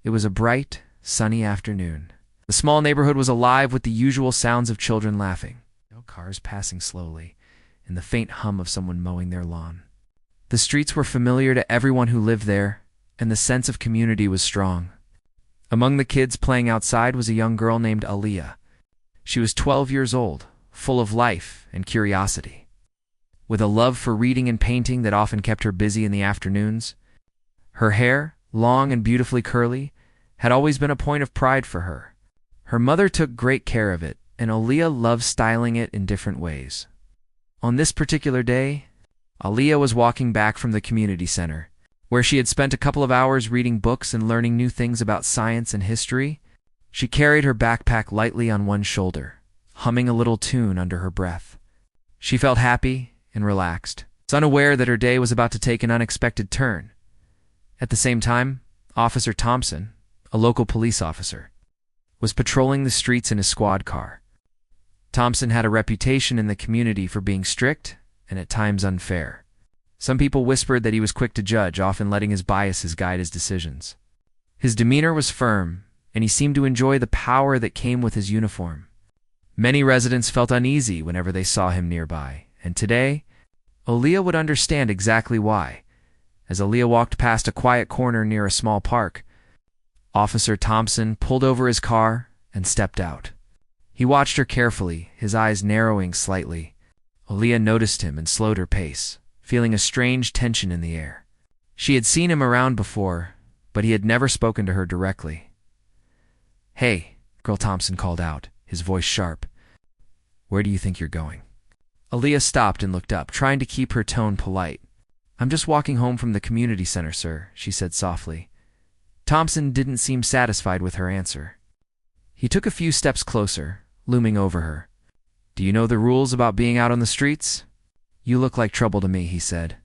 It was a bright, sunny afternoon. The small neighborhood was alive with the usual sounds of children laughing, cars passing slowly, and the faint hum of someone mowing their lawn. The streets were familiar to everyone who lived there, and the sense of community was strong. Among the kids playing outside was a young girl named Aaliyah. She was 12 years old, full of life and curiosity. With a love for reading and painting that often kept her busy in the afternoons, her hair, long and beautifully curly, had always been a point of pride for her. Her mother took great care of it, and Aaliyah loved styling it in different ways. On this particular day, Aaliyah was walking back from the community center, where she had spent a couple of hours reading books and learning new things about science and history. She carried her backpack lightly on one shoulder, humming a little tune under her breath. She felt happy and relaxed, unaware that her day was about to take an unexpected turn. At the same time, Officer Thompson, a local police officer, was patrolling the streets in his squad car. Thompson had a reputation in the community for being strict and at times unfair. Some people whispered that he was quick to judge, often letting his biases guide his decisions. His demeanor was firm, and he seemed to enjoy the power that came with his uniform. Many residents felt uneasy whenever they saw him nearby, and today, Aaliyah would understand exactly why. As Aaliyah walked past a quiet corner near a small park, Officer Thompson pulled over his car and stepped out. He watched her carefully, his eyes narrowing slightly. Aaliyah noticed him and slowed her pace, feeling a strange tension in the air. She had seen him around before, but he had never spoken to her directly. "Hey," Girl Thompson called out, his voice sharp. "Where do you think you're going?" Aaliyah stopped and looked up, trying to keep her tone polite. "I'm just walking home from the community center, sir," she said softly. Thompson didn't seem satisfied with her answer. He took a few steps closer, looming over her. "Do you know the rules about being out on the streets?" "You look like trouble to me," he said.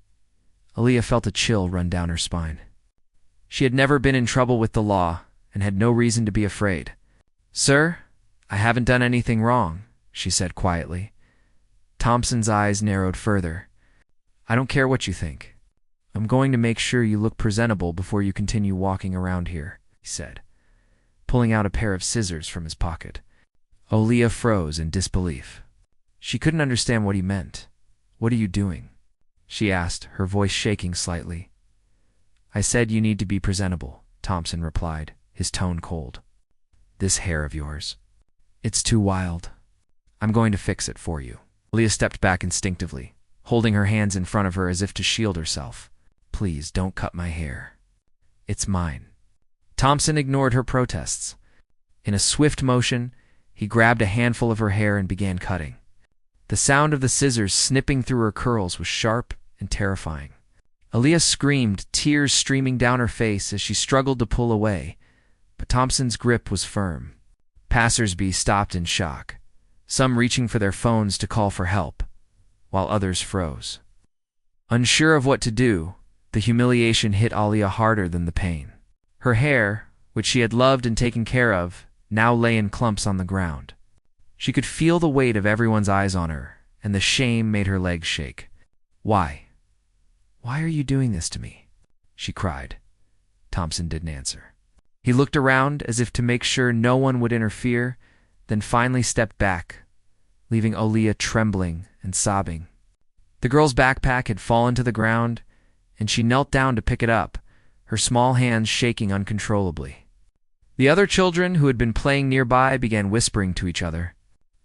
Aaliyah felt a chill run down her spine. She had never been in trouble with the law and had no reason to be afraid. "Sir, I haven't done anything wrong," she said quietly. Thompson's eyes narrowed further. "I don't care what you think. I'm going to make sure you look presentable before you continue walking around here," he said, pulling out a pair of scissors from his pocket. Aaliyah froze in disbelief. She couldn't understand what he meant. "What are you doing?" she asked, her voice shaking slightly. "I said you need to be presentable," Thompson replied, his tone cold. "This hair of yours. It's too wild. I'm going to fix it for you." Aaliyah stepped back instinctively, holding her hands in front of her as if to shield herself. "Please don't cut my hair. It's mine." Thompson ignored her protests. In a swift motion, he grabbed a handful of her hair and began cutting. The sound of the scissors snipping through her curls was sharp and terrifying. Aaliyah screamed, tears streaming down her face as she struggled to pull away, but Thompson's grip was firm. Passers-by stopped in shock, some reaching for their phones to call for help, while others froze. Unsure of what to do, the humiliation hit Aaliyah harder than the pain. Her hair, which she had loved and taken care of, now lay in clumps on the ground. She could feel the weight of everyone's eyes on her, and the shame made her legs shake. "Why? Why are you doing this to me?" she cried. Thompson didn't answer. He looked around as if to make sure no one would interfere, then finally stepped back, leaving Aaliyah trembling and sobbing. The girl's backpack had fallen to the ground, and she knelt down to pick it up, her small hands shaking uncontrollably. The other children who had been playing nearby began whispering to each other,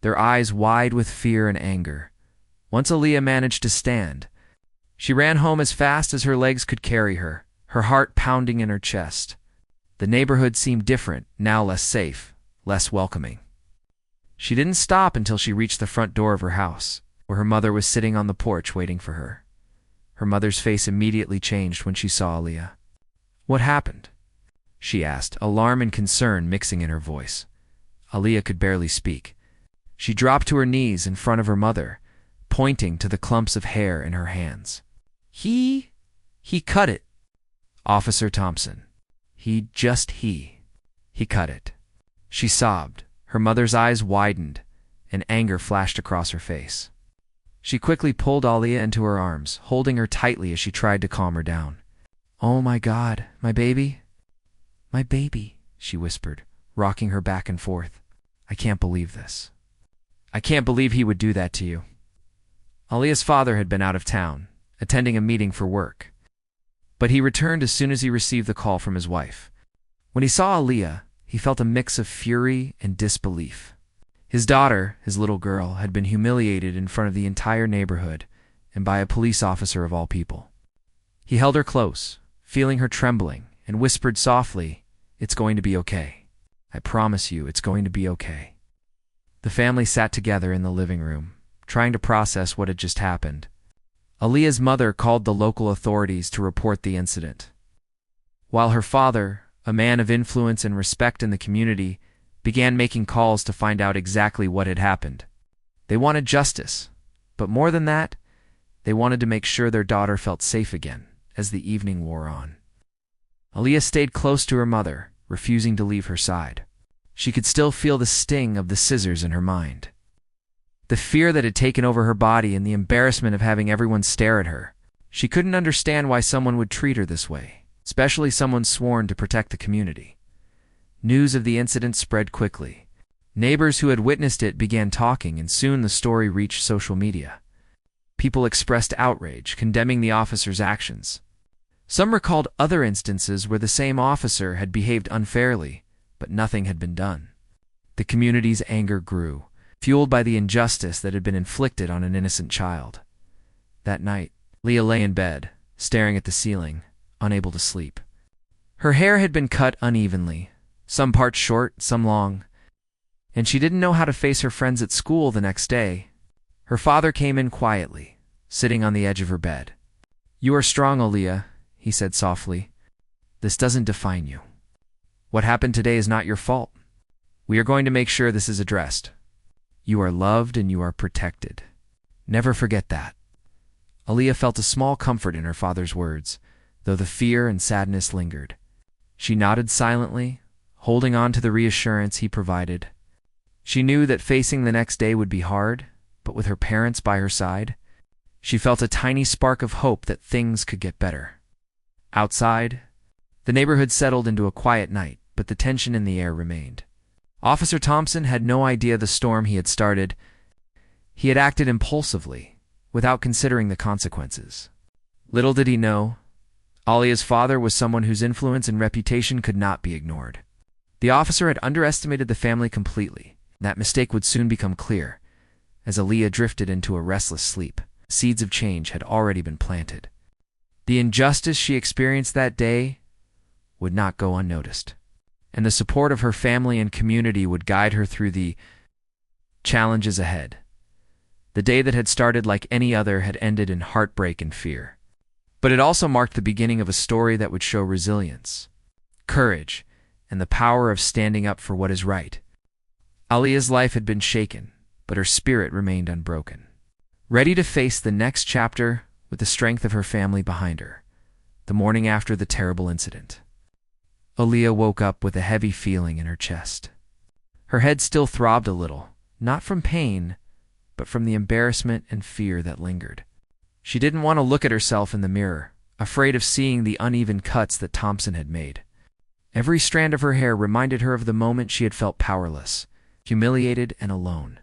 their eyes wide with fear and anger. Once Aaliyah managed to stand, she ran home as fast as her legs could carry her, her heart pounding in her chest. The neighborhood seemed different, now less safe, less welcoming. She didn't stop until she reached the front door of her house, where her mother was sitting on the porch waiting for her. Her mother's face immediately changed when she saw Aaliyah. "What happened?" she asked, alarm and concern mixing in her voice. Aaliyah could barely speak. She dropped to her knees in front of her mother, pointing to the clumps of hair in her hands. He cut it. Officer Thompson. He cut it." She sobbed. Her mother's eyes widened, and anger flashed across her face. She quickly pulled Aaliyah into her arms, holding her tightly as she tried to calm her down. "Oh my God, my baby. My baby, she whispered, rocking her back and forth. I can't believe this. I can't believe he would do that to you. Aaliyah's father had been out of town, attending a meeting for work. But he returned as soon as he received the call from his wife. When he saw Aaliyah, he felt a mix of fury and disbelief. His daughter, his little girl, had been humiliated in front of the entire neighborhood, and by a police officer of all people. He held her close, feeling her trembling, and whispered softly, "It's going to be okay. I promise you, it's going to be okay." The family sat together in the living room, trying to process what had just happened. Aaliyah's mother called the local authorities to report the incident, while her father, a man of influence and respect in the community, began making calls to find out exactly what had happened. They wanted justice, but more than that, they wanted to make sure their daughter felt safe again as the evening wore on. Aaliyah stayed close to her mother, refusing to leave her side. She could still feel the sting of the scissors in her mind. The fear that had taken over her body and the embarrassment of having everyone stare at her. She couldn't understand why someone would treat her this way, especially someone sworn to protect the community. News of the incident spread quickly. Neighbors who had witnessed it began talking, and soon the story reached social media. People expressed outrage, condemning the officer's actions. Some recalled other instances where the same officer had behaved unfairly, but nothing had been done. The community's anger grew, fueled by the injustice that had been inflicted on an innocent child. That night, Leah lay in bed, staring at the ceiling, unable to sleep. Her hair had been cut unevenly, some parts short, some long, and she didn't know how to face her friends at school the next day. Her father came in quietly, sitting on the edge of her bed. "You are strong, Aaliyah," he said softly. "This doesn't define you. What happened today is not your fault. We are going to make sure this is addressed. You are loved and you are protected. Never forget that." Aaliyah felt a small comfort in her father's words, though the fear and sadness lingered. She nodded silently, holding on to the reassurance he provided. She knew that facing the next day would be hard, but with her parents by her side, she felt a tiny spark of hope that things could get better. Outside, the neighborhood settled into a quiet night, but the tension in the air remained. Officer Thompson had no idea the storm he had started. He had acted impulsively, without considering the consequences. Little did he know, Aaliyah's father was someone whose influence and reputation could not be ignored. The officer had underestimated the family completely. That mistake would soon become clear. As Aaliyah drifted into a restless sleep, seeds of change had already been planted. The injustice she experienced that day would not go unnoticed, and the support of her family and community would guide her through the challenges ahead. The day that had started like any other had ended in heartbreak and fear. But it also marked the beginning of a story that would show resilience, courage, and the power of standing up for what is right. Aaliyah's life had been shaken, but her spirit remained unbroken, ready to face the next chapter with the strength of her family behind her. The morning after the terrible incident, Aaliyah woke up with a heavy feeling in her chest. Her head still throbbed a little, not from pain, but from the embarrassment and fear that lingered. She didn't want to look at herself in the mirror, afraid of seeing the uneven cuts that Thompson had made. Every strand of her hair reminded her of the moment she had felt powerless, humiliated, and alone.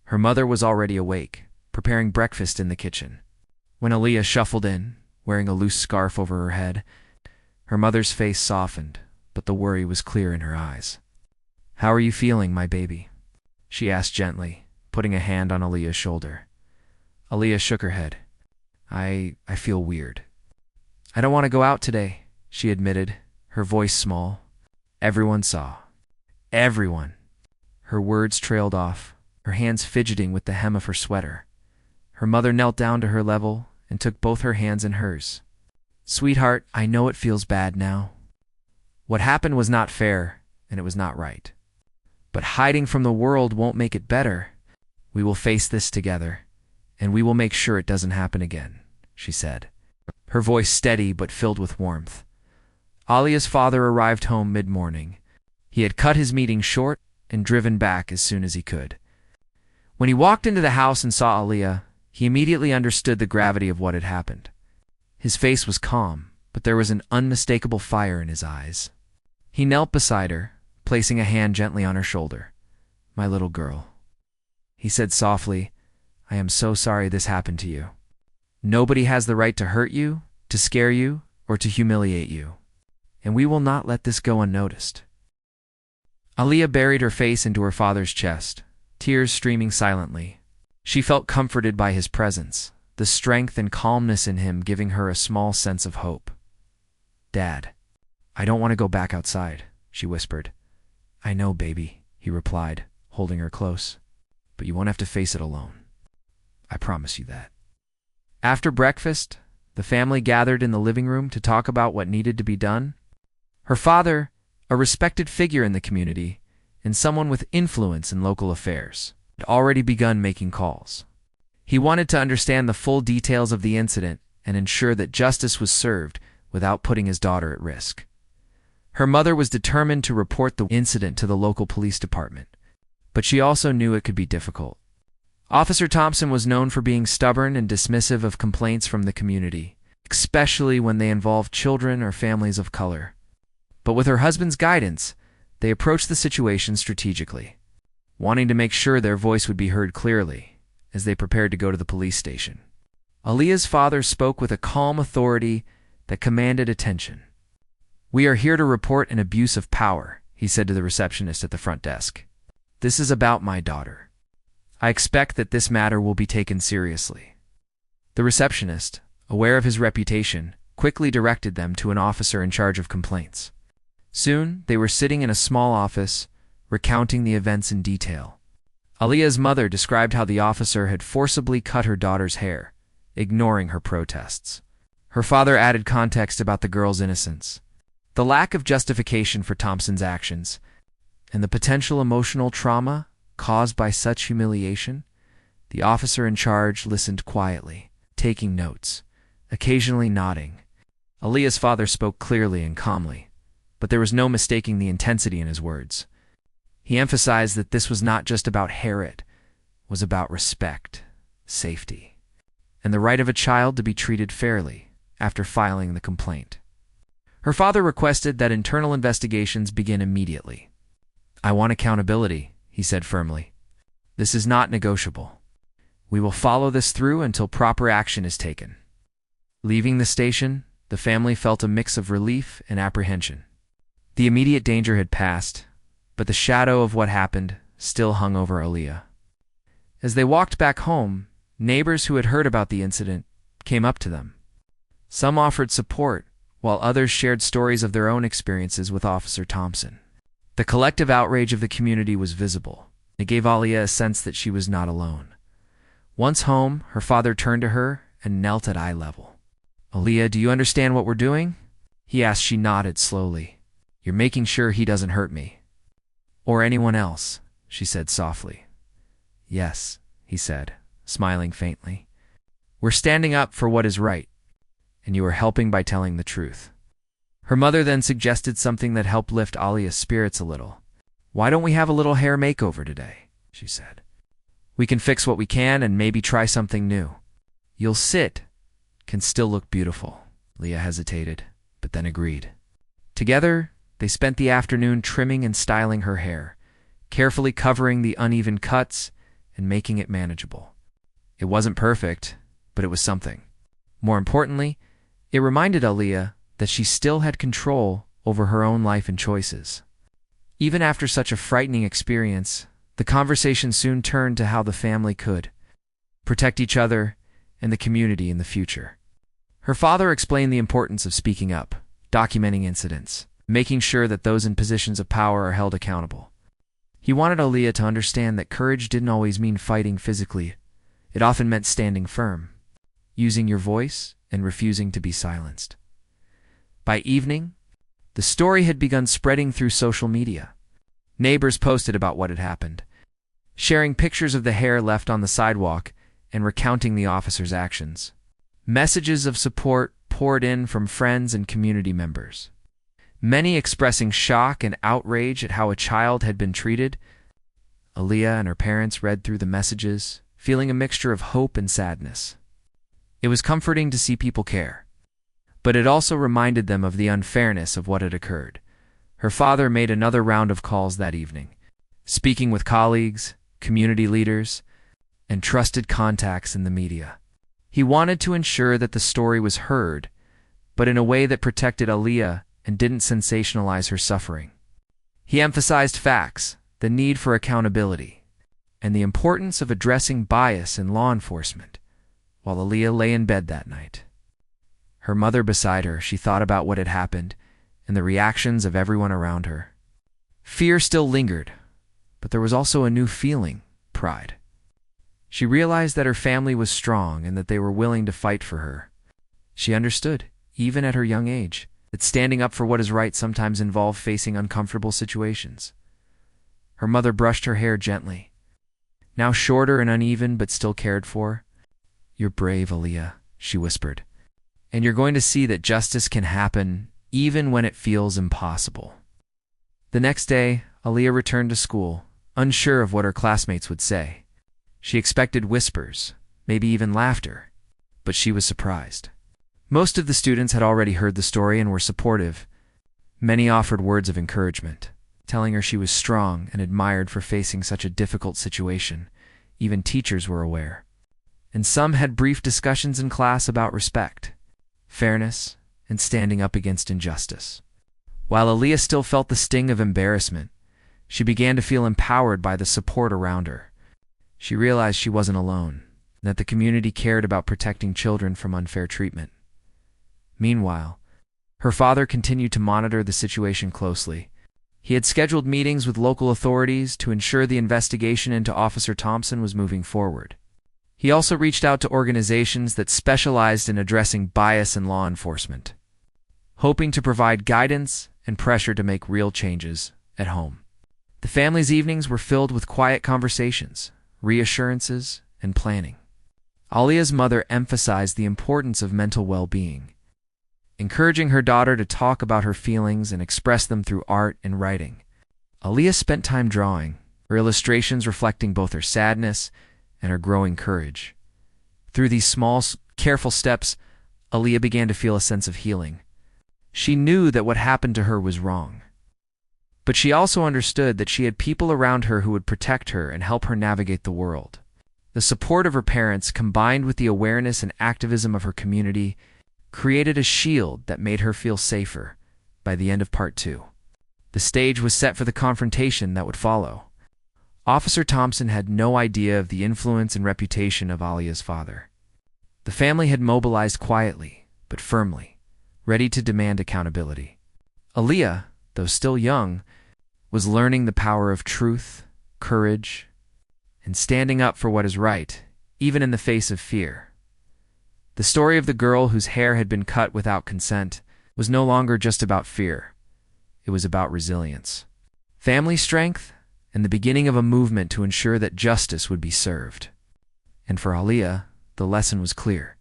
Her mother was already awake, preparing breakfast in the kitchen. When Aaliyah shuffled in, wearing a loose scarf over her head, her mother's face softened, but the worry was clear in her eyes. "How are you feeling, my baby?" she asked gently, putting a hand on Aaliyah's shoulder. Aaliyah shook her head. I feel weird. "I don't want to go out today," she admitted, her voice small. Everyone saw. Everyone. Her words trailed off, her hands fidgeting with the hem of her sweater. Her mother knelt down to her level and took both her hands in hers. "Sweetheart, I know it feels bad now. What happened was not fair, and it was not right. But hiding from the world won't make it better. We will face this together, and we will make sure it doesn't happen again," she said, her voice steady but filled with warmth. Aaliyah's father arrived home mid-morning. He had cut his meeting short and driven back as soon as he could. When he walked into the house and saw Aaliyah, he immediately understood the gravity of what had happened. His face was calm, but there was an unmistakable fire in his eyes. He knelt beside her, placing a hand gently on her shoulder. "My little girl," he said softly, "I am so sorry this happened to you. Nobody has the right to hurt you, to scare you, or to humiliate you. And we will not let this go unnoticed." Aaliyah buried her face into her father's chest, tears streaming silently. She felt comforted by his presence, the strength and calmness in him giving her a small sense of hope. "Dad, I don't want to go back outside," she whispered. "I know, baby," he replied, holding her close. "But you won't have to face it alone. I promise you that." After breakfast, the family gathered in the living room to talk about what needed to be done. Her father, a respected figure in the community and someone with influence in local affairs, had already begun making calls. He wanted to understand the full details of the incident and ensure that justice was served without putting his daughter at risk. Her mother was determined to report the incident to the local police department, but she also knew it could be difficult. Officer Thompson was known for being stubborn and dismissive of complaints from the community, especially when they involved children or families of color. But with her husband's guidance, they approached the situation strategically, wanting to make sure their voice would be heard clearly as they prepared to go to the police station. Aaliyah's father spoke with a calm authority that commanded attention. "We are here to report an abuse of power," he said to the receptionist at the front desk. "This is about my daughter. I expect that this matter will be taken seriously." The receptionist, aware of his reputation, quickly directed them to an officer in charge of complaints. Soon, they were sitting in a small office, recounting the events in detail. Aaliyah's mother described how the officer had forcibly cut her daughter's hair, ignoring her protests. Her father added context about the girl's innocence, the lack of justification for Thompson's actions, and the potential emotional trauma caused by such humiliation. The officer in charge listened quietly, taking notes, occasionally nodding. Aaliyah's father spoke clearly and calmly, but there was no mistaking the intensity in his words. He emphasized that this was not just about Harriet, it was about respect, safety, and the right of a child to be treated fairly after filing the complaint. Her father requested that internal investigations begin immediately. "I want accountability," he said firmly. "This is not negotiable. We will follow this through until proper action is taken." Leaving the station, the family felt a mix of relief and apprehension. The immediate danger had passed, but the shadow of what happened still hung over Aaliyah. As they walked back home, neighbors who had heard about the incident came up to them. Some offered support, while others shared stories of their own experiences with Officer Thompson. The collective outrage of the community was visible. It gave Aaliyah a sense that she was not alone. Once home, her father turned to her and knelt at eye level. "Aaliyah, do you understand what we're doing?" he asked. She nodded slowly. "You're making sure he doesn't hurt me. Or anyone else," she said softly. "Yes," he said, smiling faintly. "We're standing up for what is right, and you are helping by telling the truth." Her mother then suggested something that helped lift Aaliyah's spirits a little. "Why don't we have a little hair makeover today?" she said. "We can fix what we can and maybe try something new. You'll sit, can still look beautiful." Leah hesitated, but then agreed. Together, they spent the afternoon trimming and styling her hair, carefully covering the uneven cuts and making it manageable. It wasn't perfect, but it was something. More importantly, it reminded Aaliyah that she still had control over her own life and choices. Even after such a frightening experience, the conversation soon turned to how the family could protect each other and the community in the future. Her father explained the importance of speaking up, documenting incidents, making sure that those in positions of power are held accountable. He wanted Aaliyah to understand that courage didn't always mean fighting physically. It often meant standing firm, using your voice, and refusing to be silenced. By evening, the story had begun spreading through social media. Neighbors posted about what had happened, sharing pictures of the hair left on the sidewalk and recounting the officer's actions. Messages of support poured in from friends and community members, many expressing shock and outrage at how a child had been treated. Aaliyah and her parents read through the messages, feeling a mixture of hope and sadness. It was comforting to see people care, but it also reminded them of the unfairness of what had occurred. Her father made another round of calls that evening, speaking with colleagues, community leaders, and trusted contacts in the media. He wanted to ensure that the story was heard, but in a way that protected Aaliyah and didn't sensationalize her suffering. He emphasized facts, the need for accountability, and the importance of addressing bias in law enforcement, while Aaliyah lay in bed that night. Her mother beside her, she thought about what had happened and the reactions of everyone around her. Fear still lingered, but there was also a new feeling, pride. She realized that her family was strong and that they were willing to fight for her. She understood, even at her young age, that standing up for what is right sometimes involved facing uncomfortable situations. Her mother brushed her hair gently, now shorter and uneven but still cared for. "You're brave, Aaliyah," she whispered, "and you're going to see that justice can happen even when it feels impossible." The next day, Aaliyah returned to school, unsure of what her classmates would say. She expected whispers, maybe even laughter, but she was surprised. Most of the students had already heard the story and were supportive. Many offered words of encouragement, telling her she was strong and admired for facing such a difficult situation. Even teachers were aware. And some had brief discussions in class about respect, fairness, and standing up against injustice. While Aaliyah still felt the sting of embarrassment, she began to feel empowered by the support around her. She realized she wasn't alone, and that the community cared about protecting children from unfair treatment. Meanwhile, her father continued to monitor the situation closely. He had scheduled meetings with local authorities to ensure the investigation into Officer Thompson was moving forward. He also reached out to organizations that specialized in addressing bias in law enforcement, hoping to provide guidance and pressure to make real changes at home. The family's evenings were filled with quiet conversations, reassurances, and planning. Aaliyah's mother emphasized the importance of mental well-being, encouraging her daughter to talk about her feelings and express them through art and writing. Aaliyah spent time drawing, her illustrations reflecting both her sadness and her growing courage. Through these small, careful steps, Aaliyah began to feel a sense of healing. She knew that what happened to her was wrong, but she also understood that she had people around her who would protect her and help her navigate the world. The support of her parents, combined with the awareness and activism of her community, created a shield that made her feel safer. By the end of Part 2, the stage was set for the confrontation that would follow. Officer Thompson had no idea of the influence and reputation of Aaliyah's father. The family had mobilized quietly, but firmly, ready to demand accountability. Aaliyah, though still young, was learning the power of truth, courage, and standing up for what is right, even in the face of fear. The story of the girl whose hair had been cut without consent was no longer just about fear. It was about resilience, family strength, and the beginning of a movement to ensure that justice would be served. And for Aaliyah, the lesson was clear.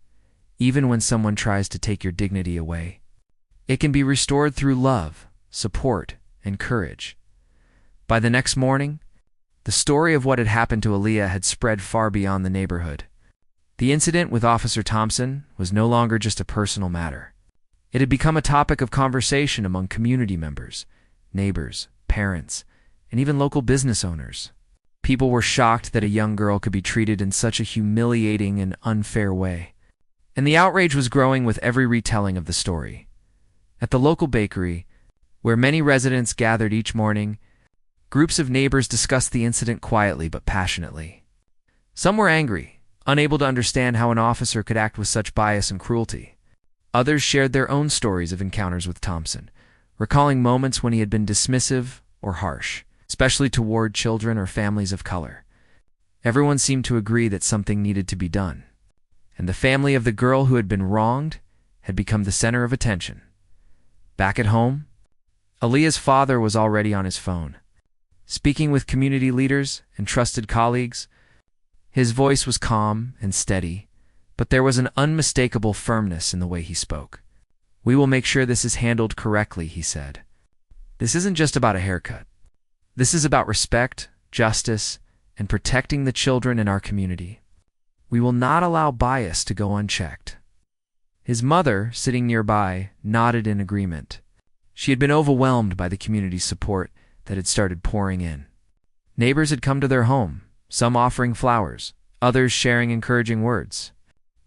Even when someone tries to take your dignity away, it can be restored through love, support, and courage. By the next morning, the story of what had happened to Aaliyah had spread far beyond the neighborhood. The incident with Officer Thompson was no longer just a personal matter. It had become a topic of conversation among community members, neighbors, parents, and even local business owners. People were shocked that a young girl could be treated in such a humiliating and unfair way. And the outrage was growing with every retelling of the story. At the local bakery, where many residents gathered each morning, groups of neighbors discussed the incident quietly but passionately. Some were angry, unable to understand how an officer could act with such bias and cruelty. Others shared their own stories of encounters with Thompson, recalling moments when he had been dismissive or harsh, especially toward children or families of color. Everyone seemed to agree that something needed to be done, and the family of the girl who had been wronged had become the center of attention. Back at home, Aaliyah's father was already on his phone, speaking with community leaders and trusted colleagues. His voice was calm and steady, but there was an unmistakable firmness in the way he spoke. "We will make sure this is handled correctly," he said. "This isn't just about a haircut. This is about respect, justice, and protecting the children in our community. We will not allow bias to go unchecked." His mother, sitting nearby, nodded in agreement. She had been overwhelmed by the community's support that had started pouring in. Neighbors had come to their home, some offering flowers, others sharing encouraging words.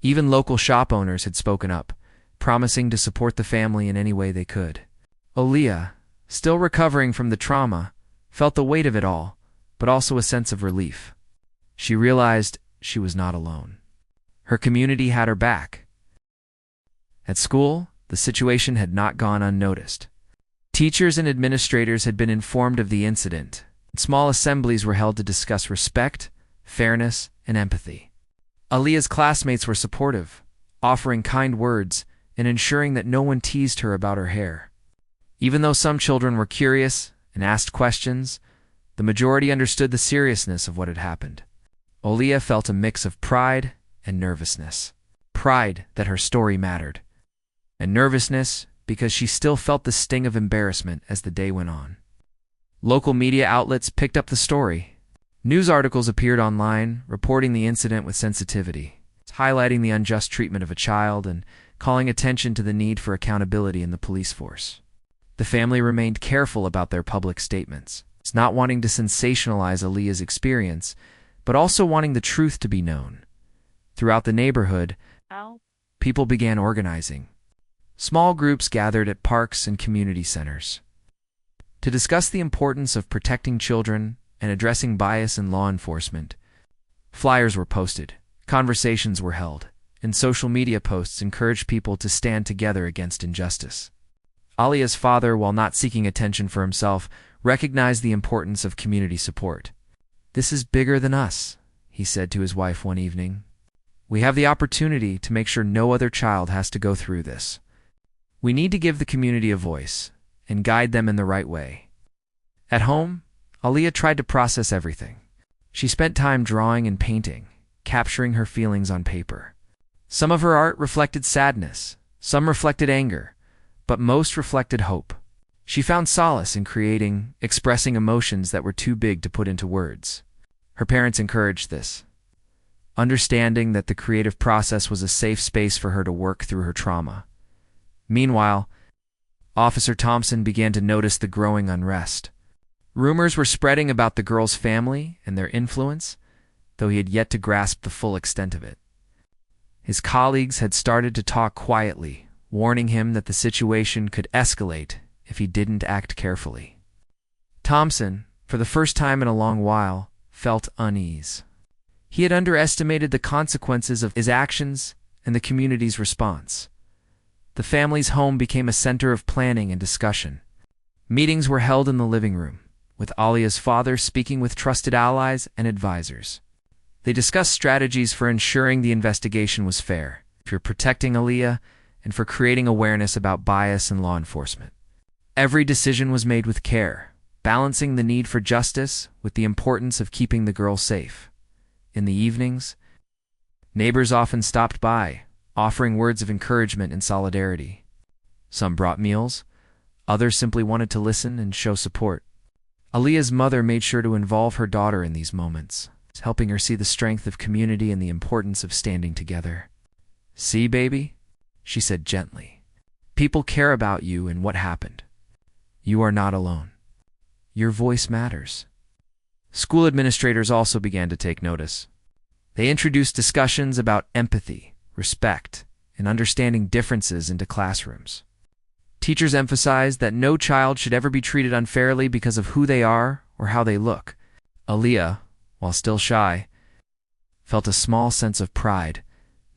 Even local shop owners had spoken up, promising to support the family in any way they could. Aaliyah, still recovering from the trauma, felt the weight of it all, but also a sense of relief. She realized she was not alone. Her community had her back. At school, the situation had not gone unnoticed. Teachers and administrators had been informed of the incident. Small assemblies were held to discuss respect, fairness, and empathy. Aaliyah's classmates were supportive, offering kind words and ensuring that no one teased her about her hair. Even though some children were curious and asked questions, the majority understood the seriousness of what had happened. Aaliyah felt a mix of pride and nervousness. Pride that her story mattered, and nervousness because she still felt the sting of embarrassment as the day went on. Local media outlets picked up the story. News articles appeared online, reporting the incident with sensitivity, highlighting the unjust treatment of a child and calling attention to the need for accountability in the police force. The family remained careful about their public statements, not wanting to sensationalize Aaliyah's experience, but also wanting the truth to be known. Throughout the neighborhood, people began organizing. Small groups gathered at parks and community centers to discuss the importance of protecting children and addressing bias in law enforcement. Flyers were posted, conversations were held, and social media posts encouraged people to stand together against injustice. Aaliyah's father, while not seeking attention for himself, recognized the importance of community support. "This is bigger than us," he said to his wife one evening. "We have the opportunity to make sure no other child has to go through this. We need to give the community a voice and guide them in the right way." At home, Aaliyah tried to process everything. She spent time drawing and painting, capturing her feelings on paper. Some of her art reflected sadness, some reflected anger, but most reflected hope. She found solace in creating, expressing emotions that were too big to put into words. Her parents encouraged this, understanding that the creative process was a safe space for her to work through her trauma. Meanwhile, Officer Thompson began to notice the growing unrest. Rumors were spreading about the girl's family and their influence, though he had yet to grasp the full extent of it. His colleagues had started to talk quietly, warning him that the situation could escalate if he didn't act carefully. Thompson, for the first time in a long while, felt unease. He had underestimated the consequences of his actions and the community's response. The family's home became a center of planning and discussion. Meetings were held in the living room, with Aaliyah's father speaking with trusted allies and advisors. They discussed strategies for ensuring the investigation was fair, for protecting Aaliyah, and for creating awareness about bias in law enforcement. Every decision was made with care, balancing the need for justice with the importance of keeping the girl safe. In the evenings, neighbors often stopped by, offering words of encouragement and solidarity. Some brought meals, others simply wanted to listen and show support. Aaliyah's mother made sure to involve her daughter in these moments, helping her see the strength of community and the importance of standing together. "See, baby," she said gently. "People care about you and what happened. You are not alone. Your voice matters." School administrators also began to take notice. They introduced discussions about empathy, respect, and understanding differences into classrooms. Teachers emphasized that no child should ever be treated unfairly because of who they are or how they look. Aaliyah, while still shy, felt a small sense of pride,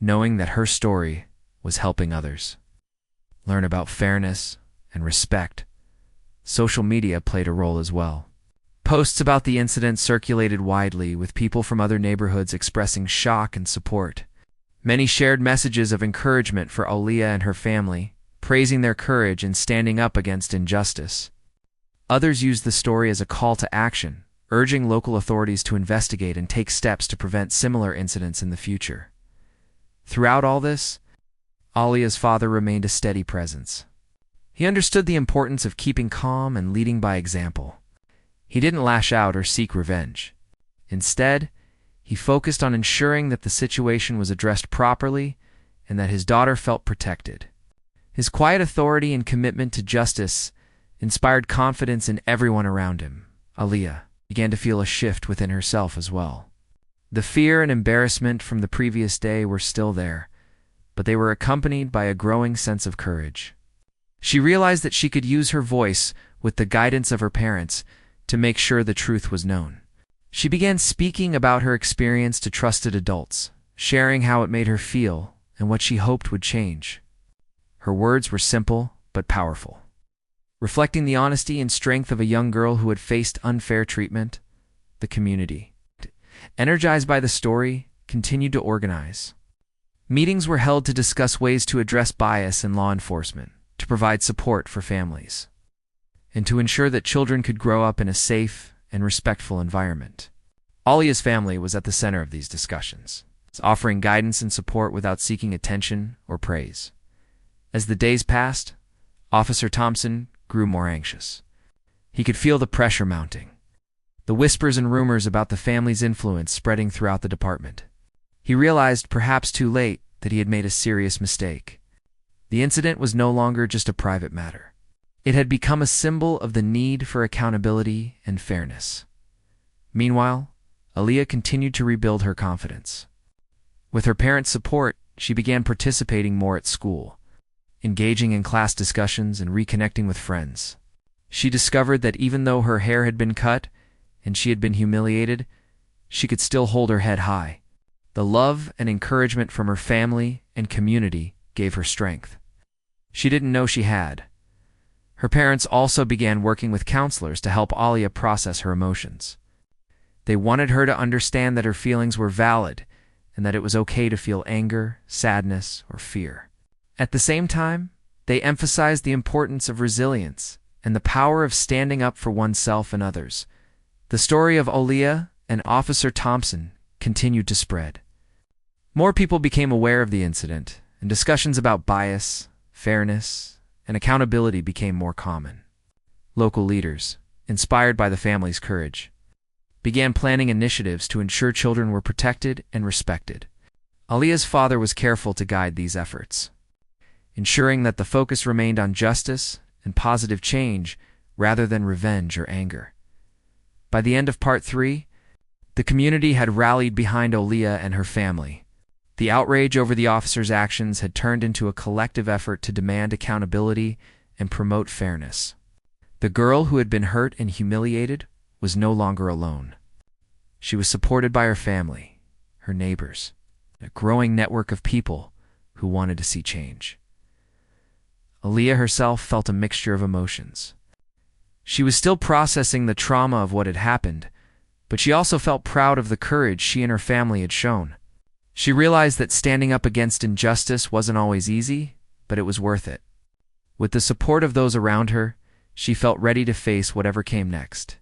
knowing that her story was helping others learn about fairness and respect. Social media played a role as well. Posts about the incident circulated widely, with people from other neighborhoods expressing shock and support. Many shared messages of encouragement for Aaliyah and her family, praising their courage in standing up against injustice. Others used the story as a call to action, urging local authorities to investigate and take steps to prevent similar incidents in the future. Throughout all this, Aaliyah's father remained a steady presence. He understood the importance of keeping calm and leading by example. He didn't lash out or seek revenge. Instead, he focused on ensuring that the situation was addressed properly and that his daughter felt protected. His quiet authority and commitment to justice inspired confidence in everyone around him. Aaliyah began to feel a shift within herself as well. The fear and embarrassment from the previous day were still there, but they were accompanied by a growing sense of courage. She realized that she could use her voice, with the guidance of her parents, to make sure the truth was known. She began speaking about her experience to trusted adults, sharing how it made her feel and what she hoped would change. Her words were simple but powerful, reflecting the honesty and strength of a young girl who had faced unfair treatment. The community, energized by the story, continued to organize. Meetings were held to discuss ways to address bias in law enforcement, to provide support for families, and to ensure that children could grow up in a safe and respectful environment. Aaliyah's family was at the center of these discussions, offering guidance and support without seeking attention or praise. As the days passed, Officer Thompson grew more anxious. He could feel the pressure mounting, the whispers and rumors about the family's influence spreading throughout the department. He realized, perhaps too late, that he had made a serious mistake. The incident was no longer just a private matter. It had become a symbol of the need for accountability and fairness. Meanwhile, Aaliyah continued to rebuild her confidence. With her parents' support, she began participating more at school, engaging in class discussions and reconnecting with friends. She discovered that even though her hair had been cut and she had been humiliated, she could still hold her head high. The love and encouragement from her family and community gave her strength she didn't know she had. Her parents also began working with counselors to help Aaliyah process her emotions. They wanted her to understand that her feelings were valid and that it was okay to feel anger, sadness, or fear. At the same time, they emphasized the importance of resilience and the power of standing up for oneself and others. The story of Aaliyah and Officer Thompson continued to spread. More people became aware of the incident, and discussions about bias, fairness, and accountability became more common. Local leaders, inspired by the family's courage, began planning initiatives to ensure children were protected and respected. Aaliyah's father was careful to guide these efforts, ensuring that the focus remained on justice and positive change rather than revenge or anger. By the end of Part 3, the community had rallied behind Aaliyah and her family. The outrage over the officer's actions had turned into a collective effort to demand accountability and promote fairness. The girl who had been hurt and humiliated was no longer alone. She was supported by her family, her neighbors, a growing network of people who wanted to see change. Aaliyah herself felt a mixture of emotions. She was still processing the trauma of what had happened, but she also felt proud of the courage she and her family had shown. She realized that standing up against injustice wasn't always easy, but it was worth it. With the support of those around her, she felt ready to face whatever came next.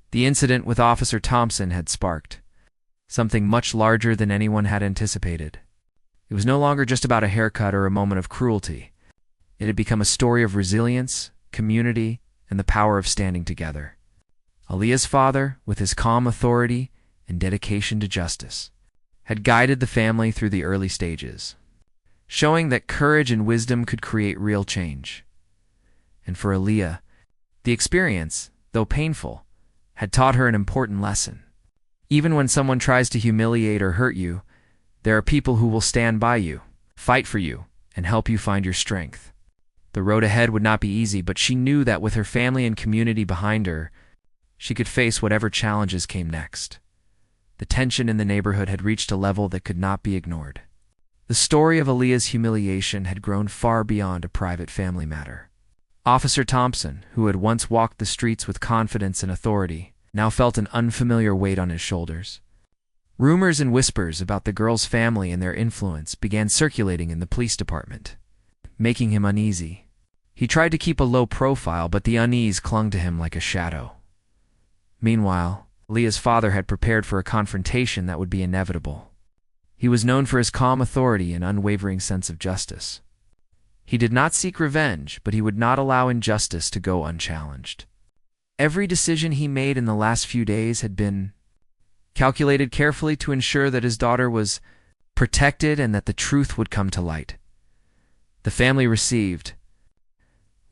The incident with Officer Thompson had sparked something much larger than anyone had anticipated. It was no longer just about a haircut or a moment of cruelty. It had become a story of resilience, community, and the power of standing together. Aaliyah's father, with his calm authority and dedication to justice, had guided the family through the early stages, showing that courage and wisdom could create real change. And for Aaliyah, the experience, though painful, had taught her an important lesson. Even when someone tries to humiliate or hurt you, there are people who will stand by you, fight for you, and help you find your strength. The road ahead would not be easy, but she knew that with her family and community behind her, she could face whatever challenges came next. The tension in the neighborhood had reached a level that could not be ignored. The story of Aaliyah's humiliation had grown far beyond a private family matter. Officer Thompson, who had once walked the streets with confidence and authority, now felt an unfamiliar weight on his shoulders. Rumors and whispers about the girl's family and their influence began circulating in the police department, making him uneasy. He tried to keep a low profile, but the unease clung to him like a shadow. Meanwhile, Aaliyah's father had prepared for a confrontation that would be inevitable. He was known for his calm authority and unwavering sense of justice. He did not seek revenge, but he would not allow injustice to go unchallenged. Every decision he made in the last few days had been calculated carefully to ensure that his daughter was protected and that the truth would come to light. The family received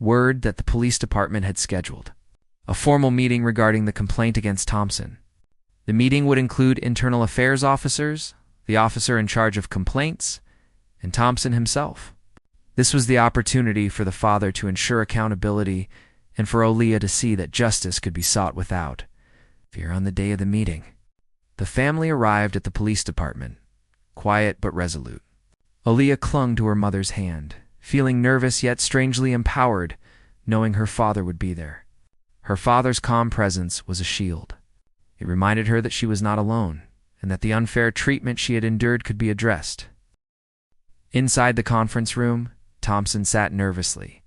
word that the police department had scheduled a formal meeting regarding the complaint against Thompson. The meeting would include internal affairs officers, the officer in charge of complaints, and Thompson himself. This was the opportunity for the father to ensure accountability and for Aaliyah to see that justice could be sought without fear. On the day of the meeting, the family arrived at the police department, quiet but resolute. Aaliyah clung to her mother's hand, feeling nervous yet strangely empowered, knowing her father would be there. Her father's calm presence was a shield. It reminded her that she was not alone, and that the unfair treatment she had endured could be addressed. Inside the conference room, Thompson sat nervously,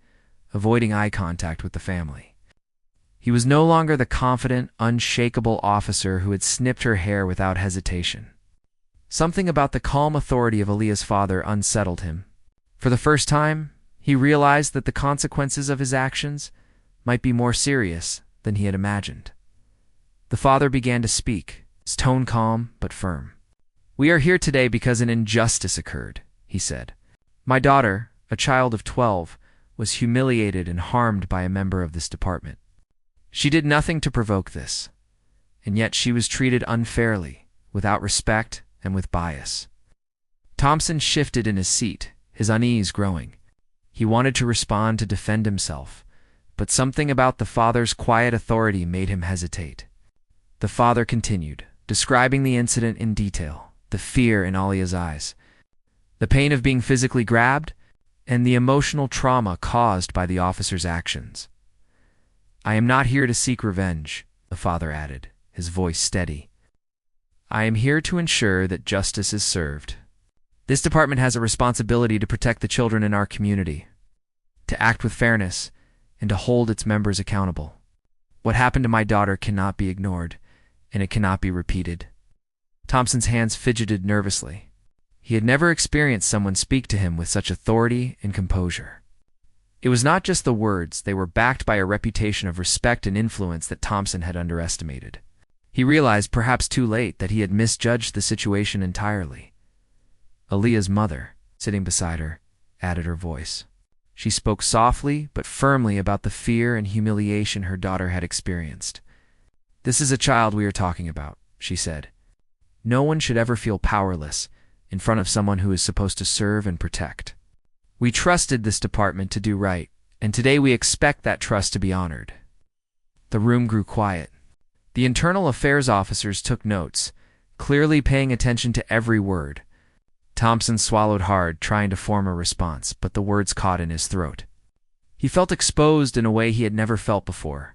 avoiding eye contact with the family. He was no longer the confident, unshakable officer who had snipped her hair without hesitation. Something about the calm authority of Aaliyah's father unsettled him. For the first time, he realized that the consequences of his actions might be more serious than he had imagined. The father began to speak, his tone calm but firm. "We are here today because an injustice occurred," he said. "My daughter, a child of 12, was humiliated and harmed by a member of this department. She did nothing to provoke this, and yet she was treated unfairly, without respect, and with bias." Thompson shifted in his seat, his unease growing. He wanted to respond to defend himself, but something about the father's quiet authority made him hesitate. The father continued, describing the incident in detail, the fear in Aaliyah's eyes, the pain of being physically grabbed, and the emotional trauma caused by the officer's actions. "I am not here to seek revenge," the father added, his voice steady. "I am here to ensure that justice is served. This department has a responsibility to protect the children in our community, to act with fairness, and to hold its members accountable. What happened to my daughter cannot be ignored, and it cannot be repeated." Thompson's hands fidgeted nervously. He had never experienced someone speak to him with such authority and composure. It was not just the words, they were backed by a reputation of respect and influence that Thompson had underestimated. He realized, perhaps too late, that he had misjudged the situation entirely. Aaliyah's mother, sitting beside her, added her voice. She spoke softly but firmly about the fear and humiliation her daughter had experienced. "This is a child we are talking about," she said. "No one should ever feel powerless in front of someone who is supposed to serve and protect. We trusted this department to do right, and today we expect that trust to be honored." The room grew quiet. The internal affairs officers took notes, clearly paying attention to every word. Thompson swallowed hard, trying to form a response, but the words caught in his throat. He felt exposed in a way he had never felt before.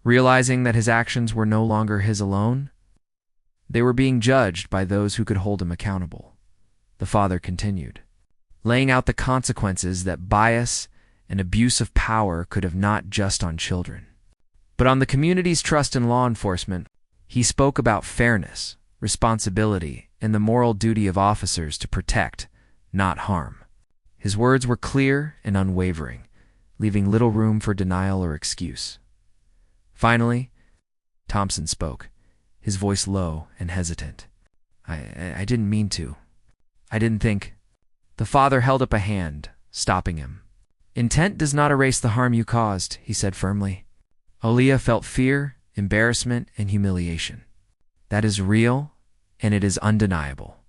Realizing that his actions were no longer his alone, they were being judged by those who could hold him accountable. The father continued, laying out the consequences that bias and abuse of power could have not just on children, but on the community's trust in law enforcement. He spoke about fairness, responsibility, and the moral duty of officers to protect, not harm. His words were clear and unwavering, leaving little room for denial or excuse. Finally, Thompson spoke, his voice low and hesitant. I didn't mean to. I didn't think." The father held up a hand, stopping him. "Intent does not erase the harm you caused," he said firmly. "Aaliyah felt fear, embarrassment, and humiliation. That is real, and it is undeniable.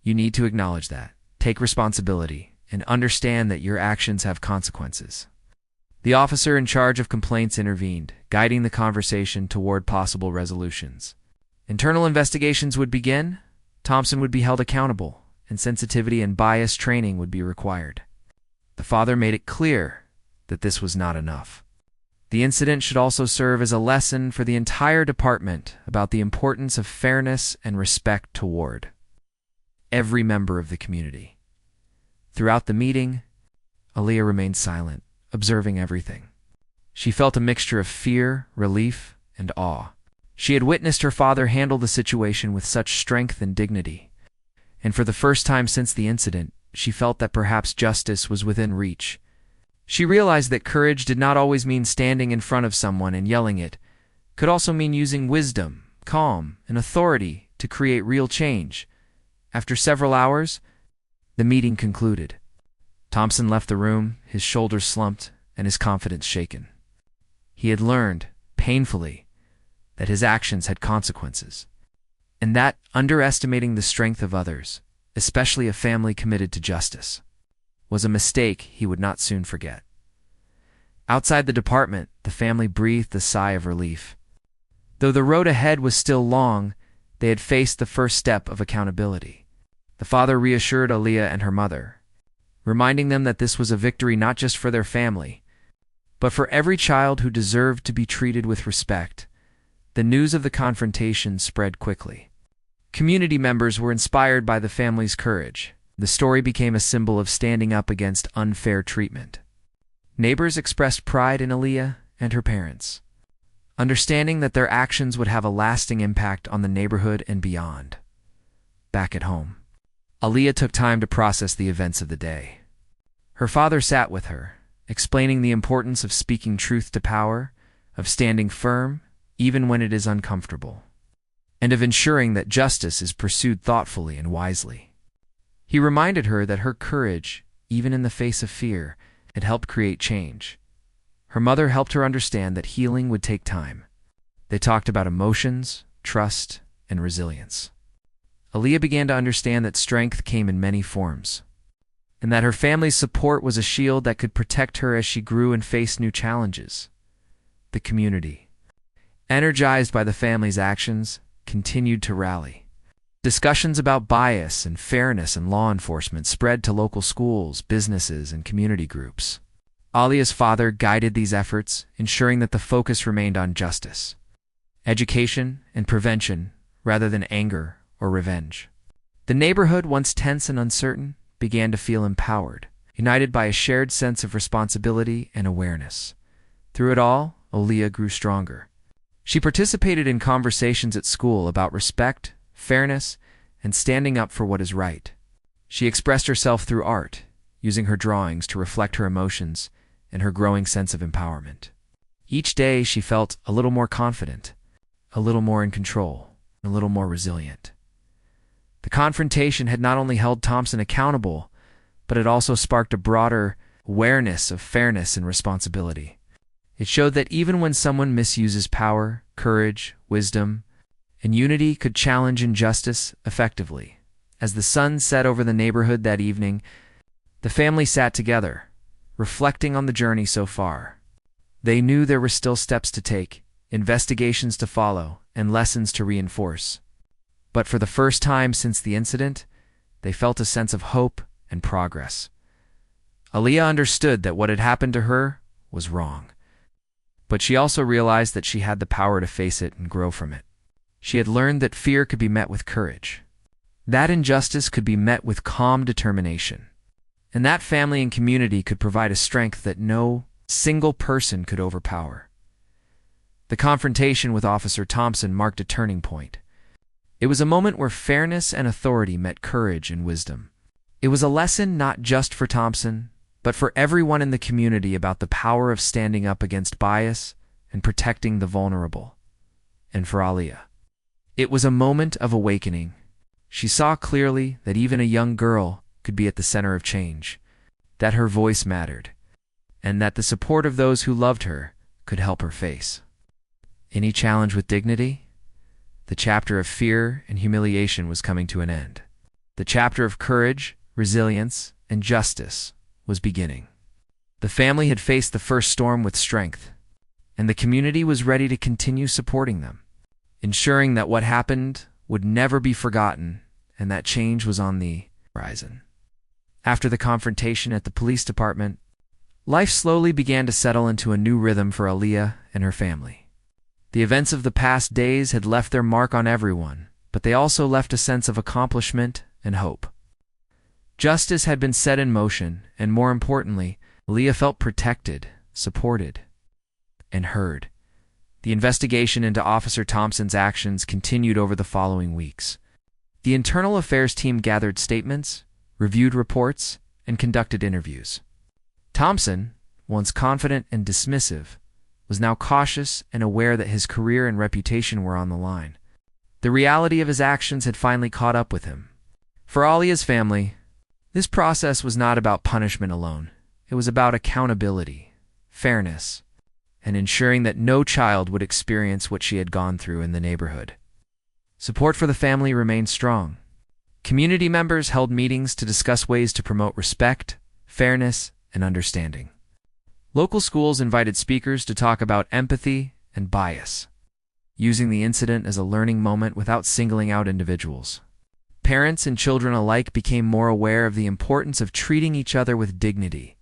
You need to acknowledge that, take responsibility, and understand that your actions have consequences." The officer in charge of complaints intervened, guiding the conversation toward possible resolutions. Internal investigations would begin, Thompson would be held accountable, and sensitivity and bias training would be required. The father made it clear that this was not enough. The incident should also serve as a lesson for the entire department about the importance of fairness and respect toward every member of the community. Throughout the meeting, Aaliyah remained silent, observing everything. She felt a mixture of fear, relief, and awe. She had witnessed her father handle the situation with such strength and dignity, and for the first time since the incident, she felt that perhaps justice was within reach. She realized that courage did not always mean standing in front of someone and yelling it, could also mean using wisdom, calm, and authority to create real change. After several hours, the meeting concluded. Thompson left the room, his shoulders slumped, and his confidence shaken. He had learned, painfully, that his actions had consequences, and that underestimating the strength of others, especially a family committed to justice, was a mistake he would not soon forget. Outside the department, the family breathed a sigh of relief. Though the road ahead was still long, they had faced the first step of accountability. The father reassured Aaliyah and her mother, reminding them that this was a victory not just for their family, but for every child who deserved to be treated with respect. The news of the confrontation spread quickly. Community members were inspired by the family's courage. The story became a symbol of standing up against unfair treatment. Neighbors expressed pride in Aaliyah and her parents, understanding that their actions would have a lasting impact on the neighborhood and beyond. Back at home, Aaliyah took time to process the events of the day. Her father sat with her, explaining the importance of speaking truth to power, of standing firm, even when it is uncomfortable, and of ensuring that justice is pursued thoughtfully and wisely. He reminded her that her courage, even in the face of fear, had helped create change. Her mother helped her understand that healing would take time. They talked about emotions, trust, and resilience. Aaliyah began to understand that strength came in many forms, and that her family's support was a shield that could protect her as she grew and faced new challenges. The community, energized by the family's actions, continued to rally. Discussions about bias and fairness in law enforcement spread to local schools, businesses, and community groups. Aaliyah's father guided these efforts, ensuring that the focus remained on justice, education, and prevention, rather than anger or revenge. The neighborhood, once tense and uncertain, began to feel empowered, united by a shared sense of responsibility and awareness. Through it all, Aaliyah grew stronger. She participated in conversations at school about respect, fairness, and standing up for what is right. She expressed herself through art, using her drawings to reflect her emotions and her growing sense of empowerment. Each day she felt a little more confident, a little more in control, and a little more resilient. The confrontation had not only held Thompson accountable, but it also sparked a broader awareness of fairness and responsibility. It showed that even when someone misuses power, courage, wisdom, and unity could challenge injustice effectively. As the sun set over the neighborhood that evening, the family sat together, reflecting on the journey so far. They knew there were still steps to take, investigations to follow, and lessons to reinforce. But for the first time since the incident, they felt a sense of hope and progress. Aaliyah understood that what had happened to her was wrong, but she also realized that she had the power to face it and grow from it. She had learned that fear could be met with courage, that injustice could be met with calm determination, and that family and community could provide a strength that no single person could overpower. The confrontation with Officer Thompson marked a turning point. It was a moment where fairness and authority met courage and wisdom. It was a lesson not just for Thompson, but for everyone in the community about the power of standing up against bias and protecting the vulnerable. And for Aaliyah, it was a moment of awakening. She saw clearly that even a young girl could be at the center of change, that her voice mattered, and that the support of those who loved her could help her face any challenge with dignity. The chapter of fear and humiliation was coming to an end. The chapter of courage, resilience, and justice was beginning. The family had faced the first storm with strength, and the community was ready to continue supporting them, ensuring that what happened would never be forgotten and that change was on the horizon. After the confrontation at the police department, life slowly began to settle into a new rhythm for Aaliyah and her family. The events of the past days had left their mark on everyone, but they also left a sense of accomplishment and hope. Justice had been set in motion, and more importantly, Aaliyah felt protected, supported, and heard. The investigation into Officer Thompson's actions continued over the following weeks. The Internal Affairs team gathered statements, reviewed reports, and conducted interviews. Thompson, once confident and dismissive, was now cautious and aware that his career and reputation were on the line. The reality of his actions had finally caught up with him. For Aaliyah's family, this process was not about punishment alone. It was about accountability, fairness, and ensuring that no child would experience what she had gone through in the neighborhood. Support for the family remained strong. Community members held meetings to discuss ways to promote respect, fairness, and understanding. Local schools invited speakers to talk about empathy and bias, using the incident as a learning moment without singling out individuals. Parents and children alike became more aware of the importance of treating each other with dignity,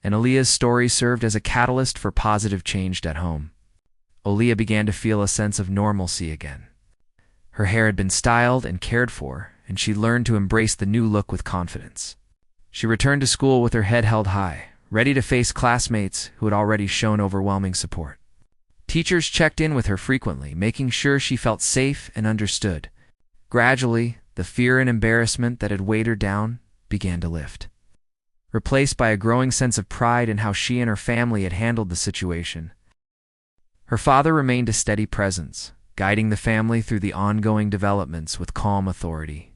and Aaliyah's story served as a catalyst for positive change at home. Aaliyah began to feel a sense of normalcy again. Her hair had been styled and cared for, and she learned to embrace the new look with confidence. She returned to school with her head held high, ready to face classmates who had already shown overwhelming support. Teachers checked in with her frequently, making sure she felt safe and understood. Gradually, the fear and embarrassment that had weighed her down began to lift, replaced by a growing sense of pride in how she and her family had handled the situation. Her father remained a steady presence, guiding the family through the ongoing developments with calm authority.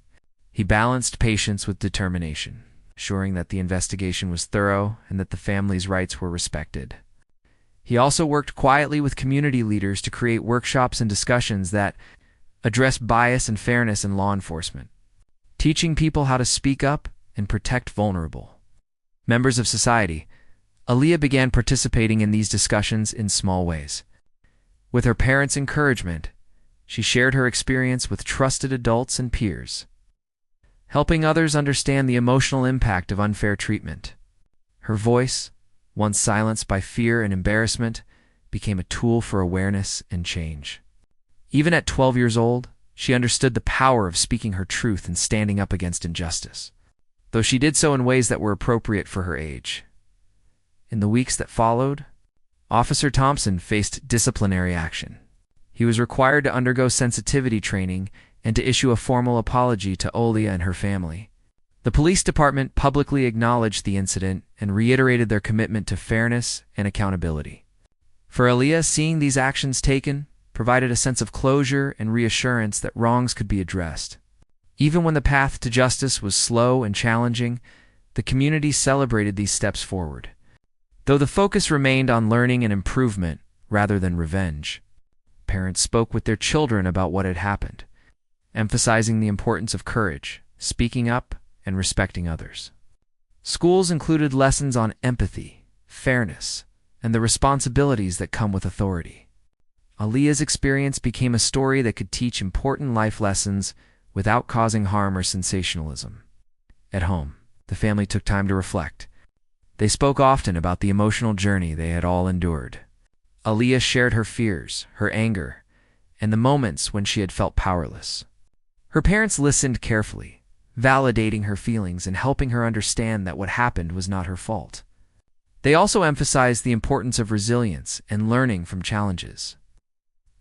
He balanced patience with determination, ensuring that the investigation was thorough and that the family's rights were respected. He also worked quietly with community leaders to create workshops and discussions that addressed bias and fairness in law enforcement, teaching people how to speak up and protect vulnerable members of society. Aaliyah began participating in these discussions in small ways. With her parents' encouragement, she shared her experience with trusted adults and peers, helping others understand the emotional impact of unfair treatment. Her voice, once silenced by fear and embarrassment, became a tool for awareness and change. Even at 12 years old, she understood the power of speaking her truth and standing up against injustice, though she did so in ways that were appropriate for her age. In the weeks that followed, Officer Thompson faced disciplinary action. He was required to undergo sensitivity training and to issue a formal apology to Aaliyah and her family. The police department publicly acknowledged the incident and reiterated their commitment to fairness and accountability. For Aaliyah, seeing these actions taken provided a sense of closure and reassurance that wrongs could be addressed. Even when the path to justice was slow and challenging, the community celebrated these steps forward, though the focus remained on learning and improvement rather than revenge. Parents spoke with their children about what had happened, emphasizing the importance of courage, speaking up, and respecting others. Schools included lessons on empathy, fairness, and the responsibilities that come with authority. Aaliyah's experience became a story that could teach important life lessons without causing harm or sensationalism. At home, the family took time to reflect. They spoke often about the emotional journey they had all endured. Aaliyah shared her fears, her anger, and the moments when she had felt powerless. Her parents listened carefully, validating her feelings and helping her understand that what happened was not her fault. They also emphasized the importance of resilience and learning from challenges,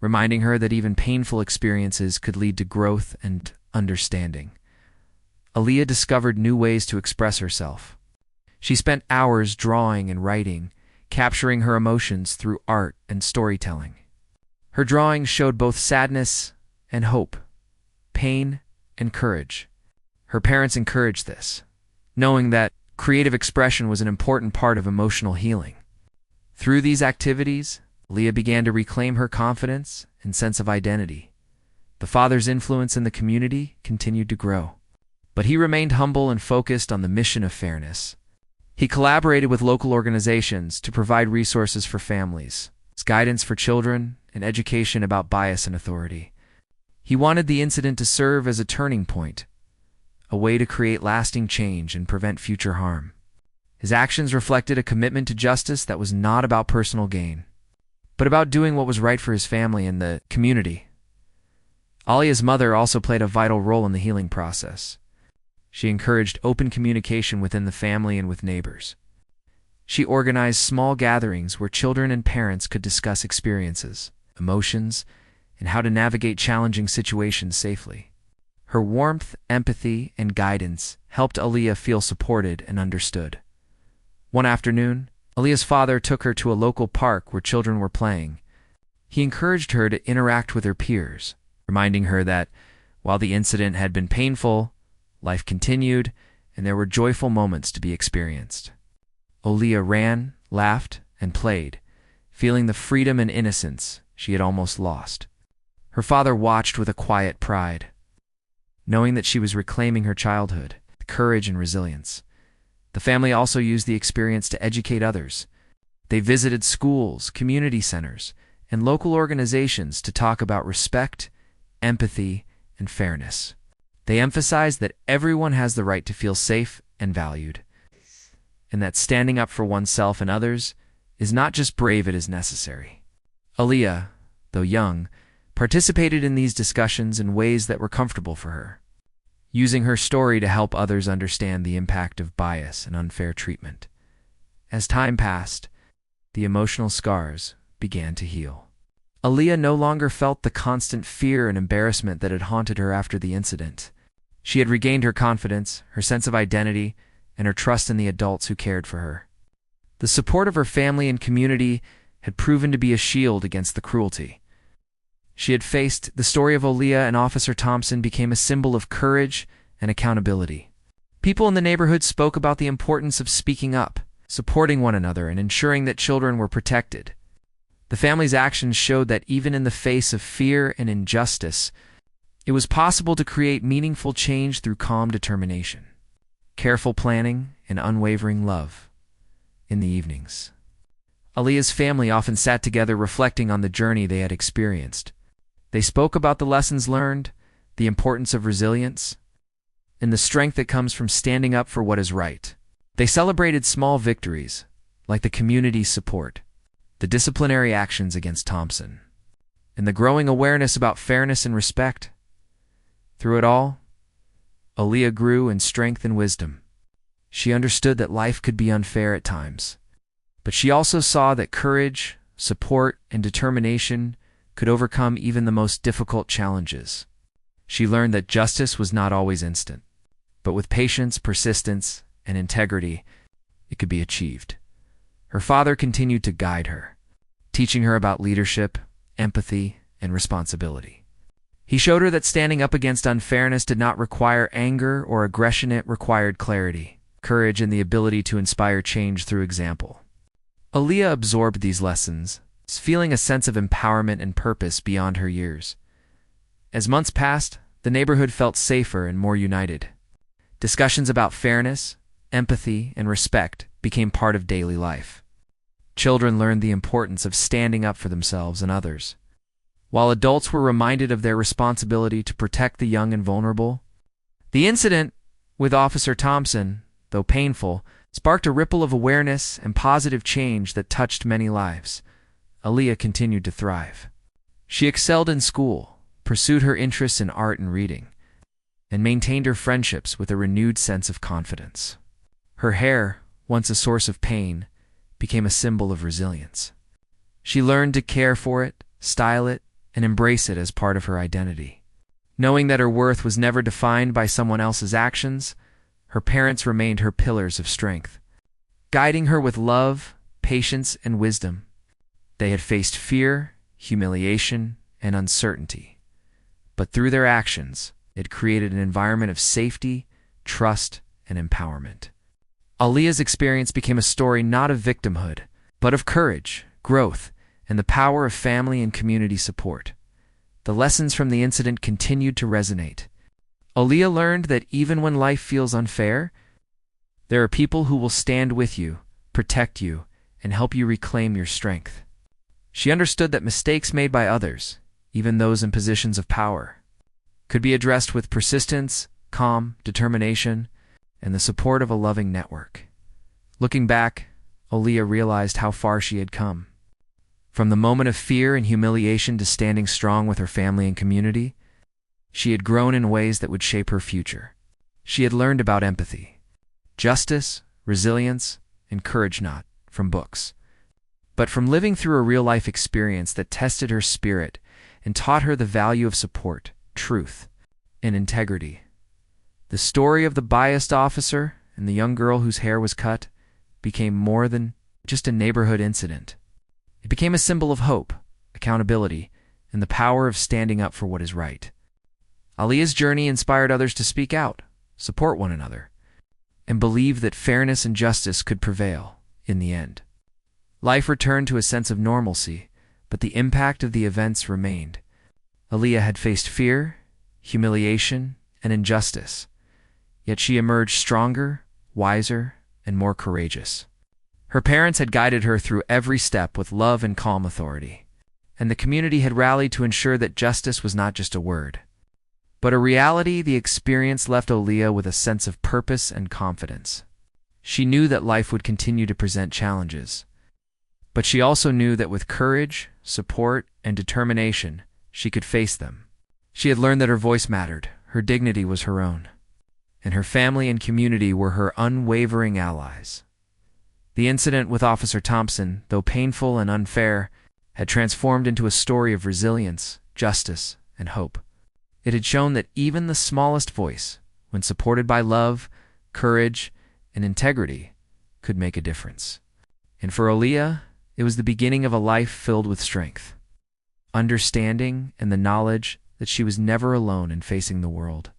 reminding her that even painful experiences could lead to growth and understanding. Aaliyah discovered new ways to express herself. She spent hours drawing and writing, capturing her emotions through art and storytelling. Her drawings showed both sadness and hope, pain and courage. Her parents encouraged this, knowing that creative expression was an important part of emotional healing. Through these activities, Aaliyah began to reclaim her confidence and sense of identity. The father's influence in the community continued to grow, but he remained humble and focused on the mission of fairness. He collaborated with local organizations to provide resources for families, guidance for children, and education about bias and authority. He wanted the incident to serve as a turning point, a way to create lasting change and prevent future harm. His actions reflected a commitment to justice that was not about personal gain, but about doing what was right for his family and the community. Aaliyah's mother also played a vital role in the healing process. She encouraged open communication within the family and with neighbors. She organized small gatherings where children and parents could discuss experiences, emotions, and how to navigate challenging situations safely. Her warmth, empathy, and guidance helped Aaliyah feel supported and understood. One afternoon, Aaliyah's father took her to a local park where children were playing. He encouraged her to interact with her peers, reminding her that, while the incident had been painful, life continued, and there were joyful moments to be experienced. Aaliyah ran, laughed, and played, feeling the freedom and innocence she had almost lost. Her father watched with a quiet pride, knowing that she was reclaiming her childhood, courage and resilience. The family also used the experience to educate others. They visited schools, community centers, and local organizations to talk about respect, empathy, and fairness. They emphasized that everyone has the right to feel safe and valued, and that standing up for oneself and others is not just brave, it is necessary. Aaliyah, though young, participated in these discussions in ways that were comfortable for her, using her story to help others understand the impact of bias and unfair treatment. As time passed, the emotional scars began to heal. Aaliyah no longer felt the constant fear and embarrassment that had haunted her after the incident. She had regained her confidence, her sense of identity, and her trust in the adults who cared for her. The support of her family and community had proven to be a shield against the cruelty she had faced. The story of Aaliyah and Officer Thompson became a symbol of courage and accountability. People in the neighborhood spoke about the importance of speaking up, supporting one another, and ensuring that children were protected. The family's actions showed that even in the face of fear and injustice, it was possible to create meaningful change through calm determination, careful planning, and unwavering love. In the evenings, Aaliyah's family often sat together reflecting on the journey they had experienced. They spoke about the lessons learned, the importance of resilience, and the strength that comes from standing up for what is right. They celebrated small victories, like the community's support, the disciplinary actions against Thompson, and the growing awareness about fairness and respect. Through it all, Aaliyah grew in strength and wisdom. She understood that life could be unfair at times, but she also saw that courage, support, and determination could overcome even the most difficult challenges. She learned that justice was not always instant, but with patience, persistence, and integrity, it could be achieved. Her father continued to guide her, teaching her about leadership, empathy, and responsibility. He showed her that standing up against unfairness did not require anger or aggression, it required clarity, courage, and the ability to inspire change through example. Aaliyah absorbed these lessons, feeling a sense of empowerment and purpose beyond her years. As months passed, the neighborhood felt safer and more united. Discussions about fairness, empathy, and respect became part of daily life. Children learned the importance of standing up for themselves and others, while adults were reminded of their responsibility to protect the young and vulnerable. The incident with Officer Thompson, though painful, sparked a ripple of awareness and positive change that touched many lives. Aaliyah continued to thrive. She excelled in school, pursued her interests in art and reading, and maintained her friendships with a renewed sense of confidence. Her hair, once a source of pain, became a symbol of resilience. She learned to care for it, style it, and embrace it as part of her identity. Knowing that her worth was never defined by someone else's actions, her parents remained her pillars of strength, guiding her with love, patience, and wisdom. They had faced fear, humiliation, and uncertainty, but through their actions, it created an environment of safety, trust, and empowerment. Aaliyah's experience became a story not of victimhood, but of courage, growth, and the power of family and community support. The lessons from the incident continued to resonate. Aaliyah learned that even when life feels unfair, there are people who will stand with you, protect you, and help you reclaim your strength. She understood that mistakes made by others, even those in positions of power, could be addressed with persistence, calm, determination, and the support of a loving network. Looking back, Aaliyah realized how far she had come. From the moment of fear and humiliation to standing strong with her family and community, she had grown in ways that would shape her future. She had learned about empathy, justice, resilience, and courage not from books, but from living through a real-life experience that tested her spirit and taught her the value of support, truth, and integrity. The story of the biased officer and the young girl whose hair was cut became more than just a neighborhood incident. It became a symbol of hope, accountability, and the power of standing up for what is right. Aaliyah's journey inspired others to speak out, support one another, and believe that fairness and justice could prevail in the end. Life returned to a sense of normalcy, but the impact of the events remained. Aaliyah had faced fear, humiliation, and injustice, yet she emerged stronger, wiser, and more courageous. Her parents had guided her through every step with love and calm authority, and the community had rallied to ensure that justice was not just a word, but a reality. The experience left Aaliyah with a sense of purpose and confidence. She knew that life would continue to present challenges, but she also knew that with courage, support, and determination, she could face them. She had learned that her voice mattered, her dignity was her own, and her family and community were her unwavering allies. The incident with Officer Thompson, though painful and unfair, had transformed into a story of resilience, justice, and hope. It had shown that even the smallest voice, when supported by love, courage, and integrity, could make a difference. And for Aaliyah, it was the beginning of a life filled with strength, understanding, and the knowledge that she was never alone in facing the world.